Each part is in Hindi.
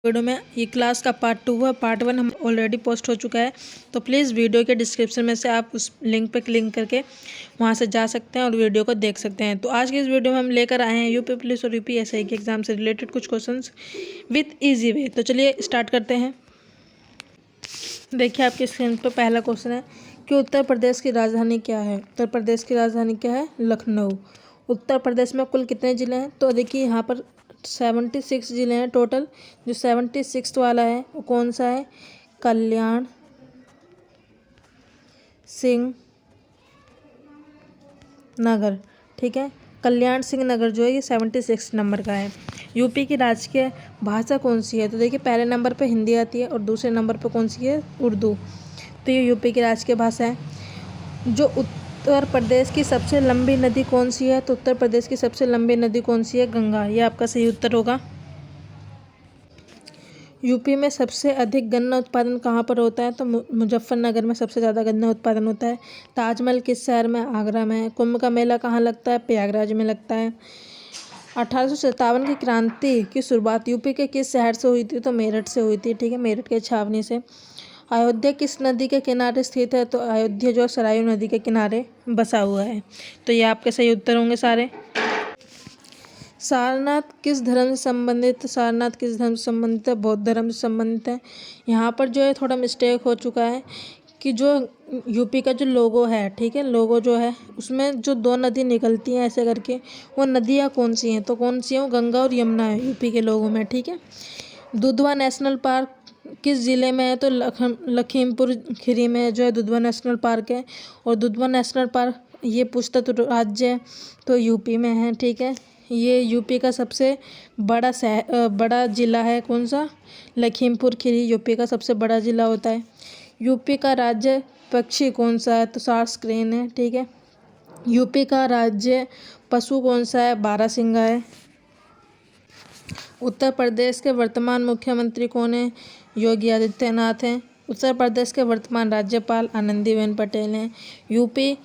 वीडियो में ये क्लास का पार्ट 2 है। पार्ट 1 हम ऑलरेडी पोस्ट हो चुका है, तो प्लीज़ वीडियो के डिस्क्रिप्शन में से आप उस लिंक पर क्लिक करके वहां से जा सकते हैं और वीडियो को देख सकते हैं। तो आज की इस वीडियो में हम लेकर आए हैं यूपी पुलिस और यूपीएसआई के एग्जाम से रिलेटेड कुछ क्वेश्चंस विथ इजी वे। तो चलिए स्टार्ट करते हैं। देखिए आपकी स्क्रीन पर पहला क्वेश्चन है कि उत्तर प्रदेश की राजधानी क्या है। उत्तर प्रदेश की राजधानी क्या है? लखनऊ। उत्तर प्रदेश में कुल कितने ज़िले हैं? तो देखिए यहाँ पर 76 ज़िले हैं टोटल। जो 76 वाला है वो कौन सा है? कल्याण सिंह नगर। ठीक है, कल्याण सिंह नगर जो है ये 76 नंबर का है। यूपी की राजकीय भाषा कौन सी है? तो देखिए पहले नंबर पे हिंदी आती है और दूसरे नंबर पे कौन सी है? उर्दू। तो ये यूपी की राजकीय भाषा है। जो उत्तर प्रदेश की सबसे लंबी नदी कौन सी है? तो उत्तर प्रदेश की सबसे लंबी नदी कौन सी है? गंगा। ये आपका सही उत्तर होगा। यूपी में सबसे अधिक गन्ना उत्पादन कहाँ पर होता है? तो मुजफ्फरनगर में सबसे ज़्यादा गन्ना उत्पादन होता है। ताजमहल किस शहर में? आगरा में। कुंभ का मेला कहाँ लगता है? प्रयागराज में लगता है। 1857 की क्रांति की शुरुआत यूपी के किस शहर से हुई थी? तो मेरठ से हुई थी। ठीक है, मेरठ के छावनी से। अयोध्या किस नदी के किनारे स्थित है? तो अयोध्या जो सरयू नदी के किनारे बसा हुआ है। तो ये आपके सही उत्तर होंगे सारे। सारनाथ किस धर्म से संबंधित? सारनाथ किस धर्म से संबंधित है? बौद्ध धर्म से संबंधित है। यहाँ पर जो है थोड़ा मिस्टेक हो चुका है कि जो यूपी का जो लोगो है, ठीक है, लोगो जो है उसमें जो दो नदी निकलती हैं ऐसे करके, वो नदियाँ कौन सी हैं? तो कौन सी हैं? वो गंगा और यमुना है यूपी के लोगों में। ठीक है, दुधवा नेशनल पार्क किस ज़िले में है? तो लखीमपुर खीरी में जो है दुधवा नेशनल पार्क है। और दुधवा नेशनल पार्क ये पूछता तो राज्य तो यूपी में है। ठीक है, ये यूपी का सबसे बड़ा ज़िला है। कौन सा? लखीमपुर खीरी यूपी का सबसे बड़ा ज़िला होता है। यूपी का राज्य पक्षी कौन सा है? तो सार्स क्रेन है। ठीक है, यूपी का राज्य पशु कौन सा है? बारहसिंगा है। उत्तर प्रदेश के वर्तमान मुख्यमंत्री कौन है? योगी आदित्यनाथ हैं। उत्तर प्रदेश के वर्तमान राज्यपाल आनंदीबेन पटेल हैं। यूपी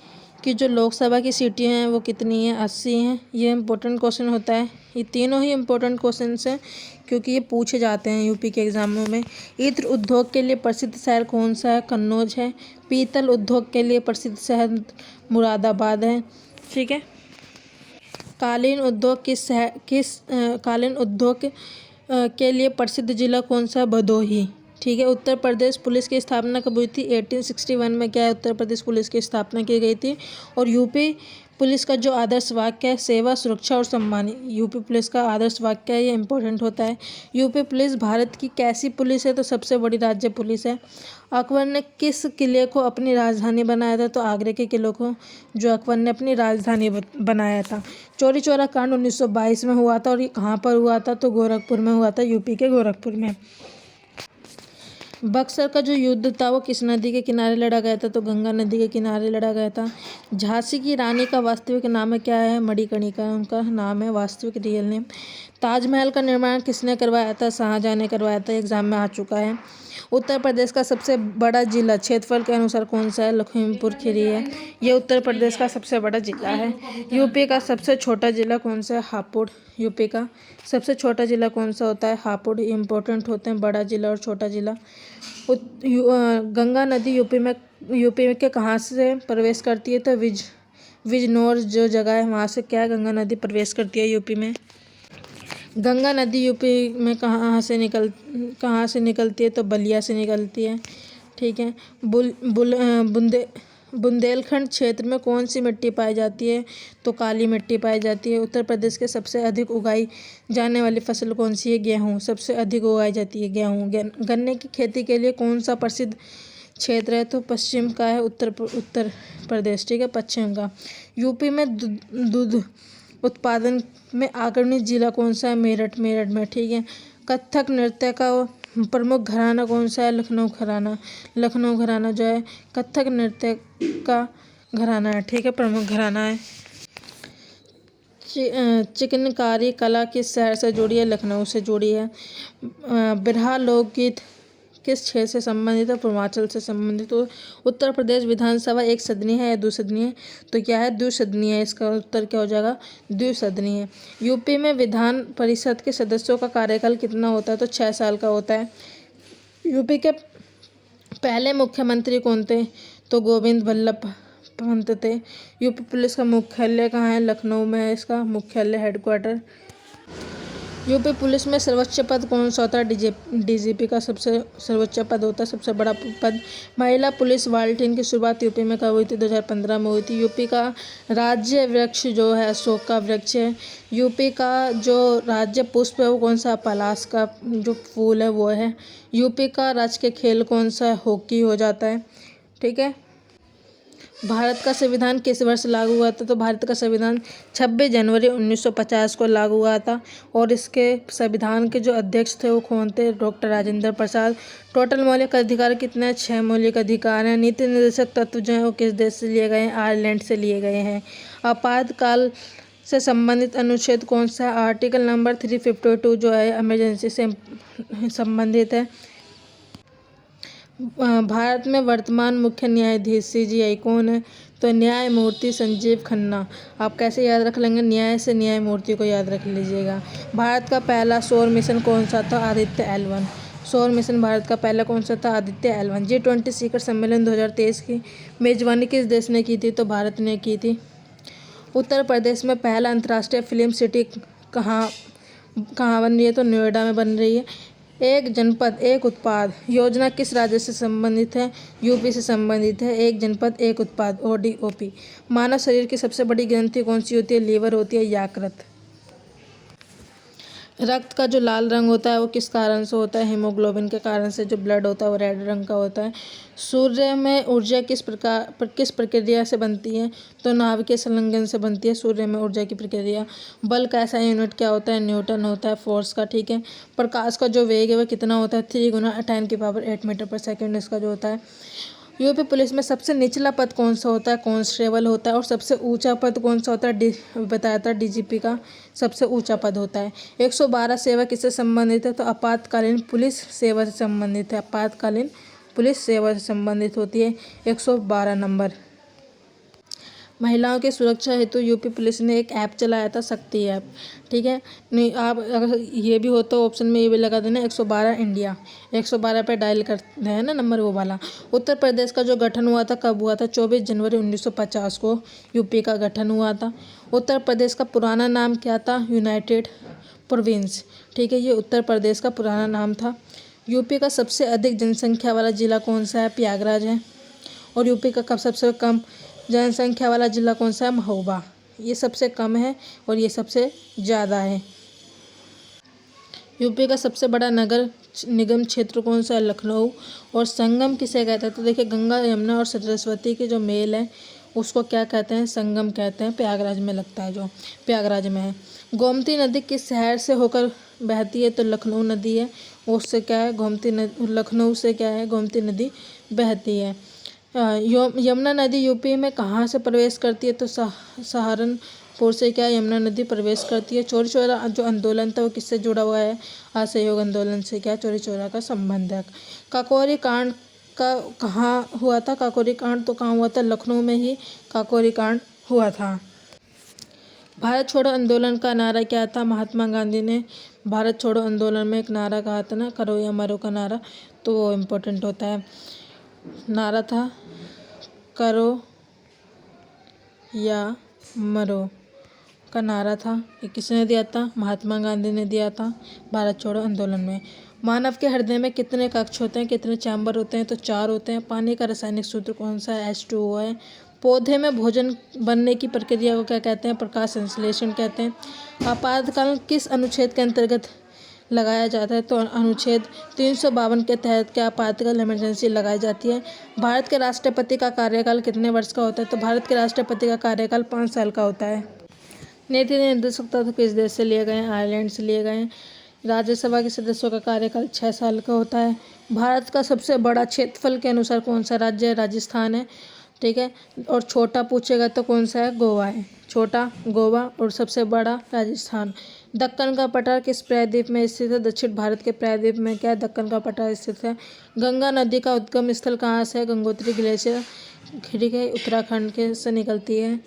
की जो लोकसभा की सीटें हैं वो कितनी हैं? 80 हैं। ये इम्पोर्टेंट क्वेश्चन होता है। ये तीनों ही इम्पोर्टेंट क्वेश्चन हैं क्योंकि ये पूछे जाते हैं यूपी के एग्जामों में। इत्र उद्योग के लिए प्रसिद्ध शहर कौन सा है? कन्नौज है। पीतल उद्योग के लिए प्रसिद्ध शहर मुरादाबाद है। ठीक है, कालीन उद्योग कालीन उद्योग के लिए प्रसिद्ध जिला कौन सा? भदोही। ठीक है, उत्तर प्रदेश पुलिस की स्थापना कब हुई थी? 1861 में क्या है? उत्तर प्रदेश पुलिस की स्थापना की गई थी। और यूपी पुलिस का जो आदर्श वाक्य है सेवा सुरक्षा और सम्मान, यूपी पुलिस का आदर्श वाक्य है, ये इंपॉर्टेंट होता है। यूपी पुलिस भारत की कैसी पुलिस है? तो सबसे बड़ी राज्य पुलिस है। अकबर ने किस किले को अपनी राजधानी बनाया था? तो आगरे के किले को जो अकबर ने अपनी राजधानी बनाया था। चौरी चौरा कांड 1922 में हुआ था और ये कहाँ पर हुआ था? तो गोरखपुर में हुआ था, यूपी के गोरखपुर में। बक्सर का जो युद्ध था वो किस नदी के किनारे लड़ा गया था? तो गंगा नदी के किनारे लड़ा गया था। झांसी की रानी का वास्तविक नाम क्या है? मणिकर्णिका उनका नाम है, वास्तविक रियल नेम। ताजमहल का निर्माण किसने करवाया था? शाहजहां ने करवाया था। एग्जाम में आ चुका है। उत्तर प्रदेश का सबसे बड़ा जिला क्षेत्रफल के अनुसार कौन सा है? लखीमपुर खीरी है। ये उत्तर प्रदेश का सबसे बड़ा जिला है। यूपी का सबसे छोटा जिला कौन सा है? हापुड़। यूपी का सबसे छोटा जिला कौन सा होता है? हापुड़। इंपॉर्टेंट होते हैं बड़ा जिला और छोटा जिला। गंगा नदी यूपी के कहाँ से प्रवेश करती है? तो बिजनौर जो जगह है वहाँ से क्या गंगा नदी प्रवेश करती है यूपी में। गंगा नदी यूपी में कहाँ से निकलती है? तो बलिया से निकलती है। ठीक है, बुंदेलखंड क्षेत्र में कौन सी मिट्टी पाई जाती है? तो काली मिट्टी पाई जाती है। उत्तर प्रदेश के सबसे अधिक उगाई जाने वाली फसल कौन सी है? गेहूँ। सबसे अधिक उगाई जाती है गेहूँ। गन्ने की खेती के लिए कौन सा प्रसिद्ध क्षेत्र है? तो पश्चिम का है उत्तर प्रदेश। ठीक है, पश्चिम का। यूपी में दूध उत्पादन में अग्रणी जिला कौन सा है? मेरठ में। ठीक है, कथक नृत्य का प्रमुख घराना कौन सा है? लखनऊ घराना जो है कथक नृत्य का घराना है। ठीक है, प्रमुख घराना है। चिकनकारी कला किस शहर से जुड़ी है? लखनऊ से जुड़ी है। बिरहा लोकगीत किस क्षेत्र से संबंधित है? पूर्वांचल से संबंधित। तो उत्तर प्रदेश विधानसभा एक सदनीय है या द्विसदनीय? तो क्या है? द्विसदनीय है। इसका उत्तर क्या हो जाएगा? द्विसदनीय। यूपी में विधान परिषद के सदस्यों का कार्यकाल कितना होता है? तो 6 साल का होता है। यूपी के पहले मुख्यमंत्री कौन थे? तो गोविंद बल्लभ पंत थे। यूपी पुलिस का मुख्यालय कहाँ है? लखनऊ में है इसका मुख्यालय, हेडक्वार्टर। यूपी पुलिस में सर्वोच्च पद कौन सा होता है? डीजीपी का सबसे सर्वोच्च पद होता है, सबसे बड़ा पद। महिला पुलिस बाल्टिन की शुरुआत यूपी में कब हुई थी? 2015 में हुई थी। यूपी का राज्य वृक्ष जो है अशोक का वृक्ष है। यूपी का जो राज्य पुष्प है वो कौन सा? पलाश का जो फूल है वो है। यूपी का राष्ट्रीय खेल कौन सा है? हॉकी हो जाता है। ठीक है। भारत का संविधान किस वर्ष लागू हुआ था? तो भारत का संविधान 26 जनवरी 1950 को लागू हुआ था। और इसके संविधान के जो अध्यक्ष थे वो कौन थे? डॉक्टर राजेंद्र प्रसाद। टोटल मौलिक अधिकार कितने हैं? 6 मौलिक अधिकार हैं। नीति निर्देशक तत्व जो हैं वो किस देश से लिए गए हैं? आयरलैंड से लिए गए हैं। आपातकाल से संबंधित अनुच्छेद कौन सा है? आर्टिकल नंबर 352 जो है इमरजेंसी से संबंधित है। भारत में वर्तमान मुख्य न्यायाधीश CJI कौन है? तो न्यायमूर्ति संजीव खन्ना। आप कैसे याद रख लेंगे? न्याय से न्यायमूर्ति को याद रख लीजिएगा। भारत का पहला सौर मिशन कौन सा था? आदित्य L1। सौर मिशन भारत का पहला कौन सा था? आदित्य L1। G20 शिखर सम्मेलन 2023 की मेजबानी किस देश ने की थी? तो भारत ने की थी। उत्तर प्रदेश में पहला अंतर्राष्ट्रीय फिल्म सिटी कहाँ बन रही है? तो नोएडा में बन रही है। एक जनपद एक उत्पाद योजना किस राज्य से संबंधित है? यूपी से संबंधित है। एक जनपद एक उत्पाद ODOP। मानव शरीर की सबसे बड़ी ग्रंथि कौन सी होती है? लीवर होती है, यकृत। रक्त का जो लाल रंग होता है वो किस कारण से होता है? हीमोग्लोबिन के कारण से। जो ब्लड होता है वो रेड रंग का होता है। सूर्य में ऊर्जा किस प्रक्रिया से बनती है? तो नाभिकीय संलग्न से बनती है सूर्य में ऊर्जा की प्रक्रिया। बल का ऐसा यूनिट क्या होता है? न्यूटन होता है फोर्स का। ठीक है। प्रकाश का जो वेग है वह कितना होता है? 3 × 10⁸ मीटर पर सेकेंड इसका जो होता है। यूपी पुलिस में सबसे निचला पद कौन सा होता है? कांस्टेबल होता है। और सबसे ऊंचा पद कौन सा होता है? बताया था DGP का सबसे ऊंचा पद होता है। 112 सेवा किससे संबंधित है? तो आपातकालीन पुलिस सेवा से संबंधित है। आपातकालीन पुलिस सेवा से संबंधित होती है 112 नंबर। महिलाओं की सुरक्षा हेतु यूपी पुलिस ने एक ऐप चलाया था, शक्ति ऐप। ठीक है। नहीं, आप अगर ये भी हो तो ऑप्शन में ये भी लगा देना 112 इंडिया। 112 पे डायल करते हैं ना नंबर, वो वाला। उत्तर प्रदेश का जो गठन हुआ था कब हुआ था? 24 जनवरी 1950 को यूपी का गठन हुआ था। उत्तर प्रदेश का पुराना नाम क्या था? United province. ठीक है। ये उत्तर प्रदेश का पुराना नाम था। यूपी का सबसे अधिक जनसंख्या वाला जिला कौन सा है? प्रयागराज है। और यूपी का सबसे कम जनसंख्या वाला जिला कौन सा है? महोबा। ये सबसे कम है और ये सबसे ज़्यादा है। यूपी का सबसे बड़ा नगर निगम क्षेत्र कौन सा है? लखनऊ। और संगम किसे कहते हैं? तो देखिए, गंगा यमुना और सरस्वती की जो मेल है उसको क्या कहते हैं? संगम कहते हैं। प्रयागराज में लगता है, जो प्रयागराज में है। गोमती नदी किस शहर से होकर बहती है? तो लखनऊ नदी है। उससे क्या है? लखनऊ से क्या है? गोमती नदी बहती है। यमुना नदी यूपी में कहाँ से प्रवेश करती है? तो सहारनपुर से क्या है? यमुना नदी प्रवेश करती है। चौरी चौरा जो आंदोलन था वो किससे जुड़ा हुआ है? असहयोग आंदोलन से क्या चौरी चौरा का संबंध है। काकोरी कांड का कहाँ हुआ था? काकोरी कांड तो कहाँ हुआ था? लखनऊ में ही काकोरी कांड हुआ था। भारत छोड़ो आंदोलन का नारा क्या था? महात्मा गांधी ने भारत छोड़ो आंदोलन में एक नारा कहा था ना, करो या मरो का नारा, तो वो इम्पोर्टेंट होता है। नारा था करो या मरो का नारा था। ये किसने दिया था? महात्मा गांधी ने दिया था भारत छोड़ो आंदोलन में। मानव के हृदय में कितने कक्ष होते हैं? कितने चैम्बर होते हैं? तो 4 होते हैं। पानी का रासायनिक सूत्र कौन सा है? H2O है। पौधे में भोजन बनने की प्रक्रिया को क्या कहते हैं? प्रकाश संश्लेषण कहते हैं। आपातकाल किस अनुच्छेद के अंतर्गत लगाया जाता है? तो अनुच्छेद 352 के तहत क्या आपातकाल इमरजेंसी लगाई जाती है। भारत के राष्ट्रपति का कार्यकाल कितने वर्ष का होता है? तो भारत के राष्ट्रपति का कार्यकाल 5 साल का होता है। नीति निर्देशक तत्व किस देश से लिए गए हैं? आयरलैंड से लिए गए हैं। राज्यसभा के सदस्यों का कार्यकाल 6 साल का होता है। भारत का सबसे बड़ा क्षेत्रफल के अनुसार कौन सा राज्य है? राजस्थान है। ठीक है। और छोटा पूछेगा तो कौन सा है? गोवा है। छोटा गोवा और सबसे बड़ा राजस्थान। दक्कन का पठार किस प्रायद्वीप में स्थित है? दक्षिण भारत के प्रायद्वीप में क्या है? दक्कन का पठार स्थित है। गंगा नदी का उद्गम स्थल कहाँ से है? गंगोत्री ग्लेशियर, ठीक है, उत्तराखंड के से निकलती है।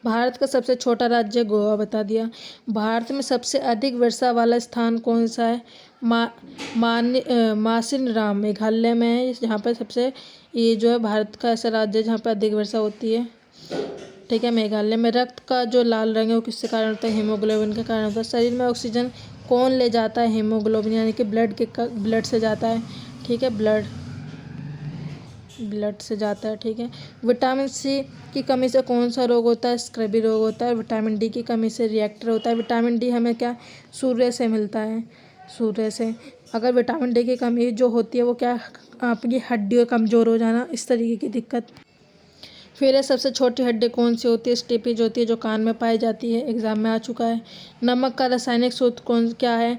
भारत का सबसे छोटा राज्य गोवा बता दिया। भारत में सबसे अधिक वर्षा वाला स्थान कौन सा है? मासिनराम मेघालय में है, जहाँ पर सबसे, ये जो है भारत का ऐसा राज्य है जहाँ पर अधिक वर्षा होती है, ठीक है, मेघालय में। रक्त का जो लाल रंग है वो किसके कारण होता है? हीमोग्लोबिन के कारण होता है। शरीर में ऑक्सीजन कौन ले जाता है? हीमोग्लोबिन, यानी कि ब्लड से जाता है, ठीक है, ब्लड से जाता है, ठीक है। विटामिन सी की कमी से कौन सा रोग होता है? स्क्रबी रोग होता है। विटामिन डी की कमी से रिएक्टर होता है। विटामिन डी हमें क्या, सूर्य से मिलता है, सूर्य से। अगर विटामिन डी की कमी जो होती है वो क्या, आपकी हड्डियाँ कमज़ोर हो जाना, इस तरीके की दिक्कत। फिर है सबसे छोटी हड्डी कौन सी होती है? स्टेपीज होती है, जो कान में पाई जाती है, एग्जाम में आ चुका है। नमक का रासायनिक सूत्र कौन क्या है?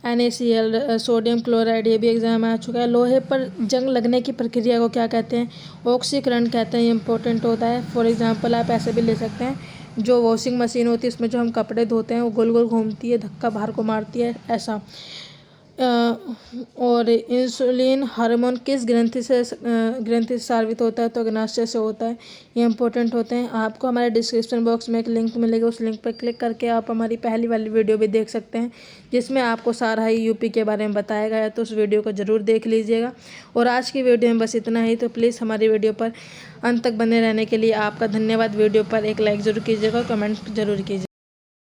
NaCl, सोडियम क्लोराइड, ये भी एग्जाम में आ चुका है। लोहे पर जंग लगने की प्रक्रिया को क्या कहते हैं? ऑक्सीकरण कहते हैं। ये इंपॉर्टेंट होता है। फॉर एग्जाम्पल आप ऐसे भी ले सकते हैं, जो वॉशिंग मशीन होती है उसमें जो हम कपड़े धोते हैं वो गोल गोल घूमती है, धक्का बाहर को मारती है, ऐसा। और इंसुलिन हार्मोन किस ग्रंथि से स्रावित होता है? तो अग्नाशय से होता है। ये इंपॉर्टेंट होते हैं। आपको हमारे डिस्क्रिप्शन बॉक्स में एक लिंक मिलेगा, उस लिंक पर क्लिक करके आप हमारी पहली वाली वीडियो भी देख सकते हैं, जिसमें आपको सारा ही यूपी के बारे में बताया गया है, तो उस वीडियो को ज़रूर देख लीजिएगा। और आज की वीडियो में बस इतना ही। तो प्लीज़ हमारी वीडियो पर अंत तक बने रहने के लिए आपका धन्यवाद। वीडियो पर एक लाइक ज़रूर कीजिएगा, कमेंट ज़रूर कीजिएगा।